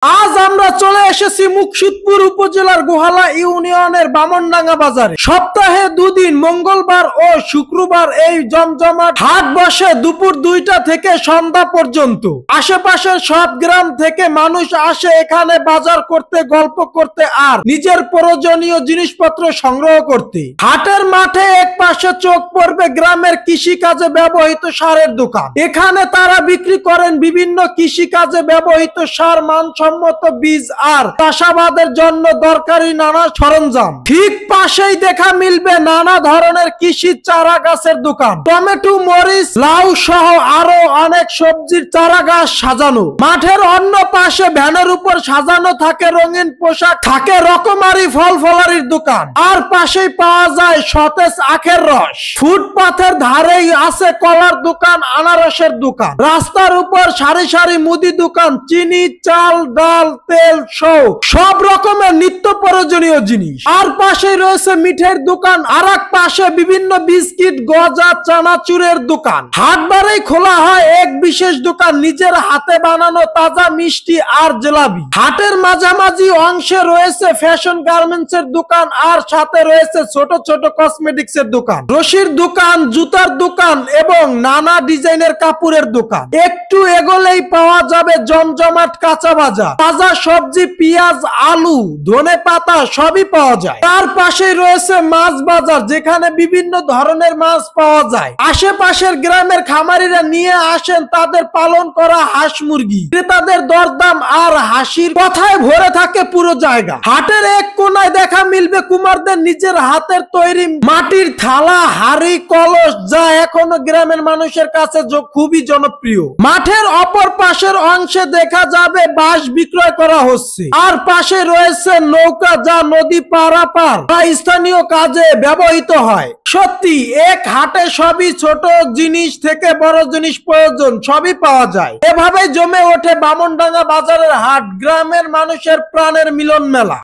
আজ আমরা চলে এসেছি মুকসুদপুর উপজেলার গোহালা ইউনিয়নের বামনডাঙ্গা বাজারে। সপ্তাহে দুদিন মঙ্গলবার ও শুক্রবার এই জমজমাট হাট বসে দুপুর 2টা থেকে সন্ধ্যা পর্যন্ত। আশেপাশের সব গ্রাম থেকে মানুষ আসে এখানে বাজার করতে, গল্প করতে আর নিজের প্রয়োজনীয় জিনিসপত্র সংগ্রহ করতে। হাটের মাঠে এক পাশে চোখ পড়বে গ্রামের কৃষি কাজে ব্যবহৃত সারের দোকান। এখানে তারা বিক্রি করেন বিভিন্ন কৃষি কাজে ব্যবহৃত সার, মানসম্মত বীজ আর চাষাবাদের জন্য দরকারি নানা সরঞ্জাম। ঠিক পাশেই দেখা মিলবে নানা ধরনের কৃষি চারা গাছের দোকান। টমেটো, মরিচ, লাউ সহ আরো অনেক সবজির চারা গাছ সাজানো। মাঠের অন্য পাশে ভ্যানের উপর সাজানো থাকে রঙিন পোশাক, থাকে রকমারি ফল ফলারির দোকান। আর পাশেই পাওয়া যায় সতেজ আখের রস। ফুটপাথের ধারেই আছে কলার দোকান, আনারসের দোকান। রাস্তার উপর সারি সারি মুদি দোকান, চিনি, চাল, ডাল, তেল সহ সব রকমের নিত্য প্রয়োজনীয় জিনিস। আর পাশে রয়েছে মিঠের দোকান, আর এক পাশে বিভিন্ন বিস্কিট, গজা, চানাচুরের দোকান। হাটবারেই খোলা হয় এক বিশেষ দোকান, নিজের হাতে বানানো তাজা মিষ্টি আর জিলাপি। হাটের মাঝামাঝি অংশে রয়েছে ফ্যাশন গার্মেন্টস এর দোকান, আর সাথে রয়েছে ছোট ছোট কসমেটিক্স এর দোকান, রশির দোকান, জুতার দোকান এবং নানা ডিজাইনের কাপড়ের দোকান। একটু এগোলেই পাওয়া যাবে জমজমাট কাঁচা বাজার। তাজা সবজি, পেঁয়াজ, আলু, ধনে পাতা সবই পাওয়া যায়। তার পাশে রয়েছে মাছ বাজার, যেখানে বিভিন্ন ধরনের মাছ পাওয়া যায়। আশেপাশের গ্রামের খামারিরা নিয়ে আসেন তাদের পালন করা হাঁস মুরগি। ক্রেতাদের দরদাম আর হাসির কথায় ভরে থাকে পুরো জায়গা। হাটের এক কোনায় দেখা মিলবে কুমারদের নিজের হাতের তৈরি মাটির থালা, হাড়ি, কলস, যা এখনো গ্রামের মানুষের কাছে খুবই জনপ্রিয়। মাঠের অপর পাশের অংশে দেখা যাবে বাঁশ বিক্রয় করা হচ্ছে। আর পাশে রয়েছে নৌকা, যা নদী পারাপার বা স্থানীয় কাজে ব্যবহৃত হয়। সত্যি এক হাটে সবই, ছোট জিনিস থেকে বড় জিনিস প্রয়োজন সবই পাওয়া যায়। এভাবে জমে ওঠে বামনডাঙ্গা বাজারের হাট, গ্রামের মানুষের প্রাণের মিলন মেলা।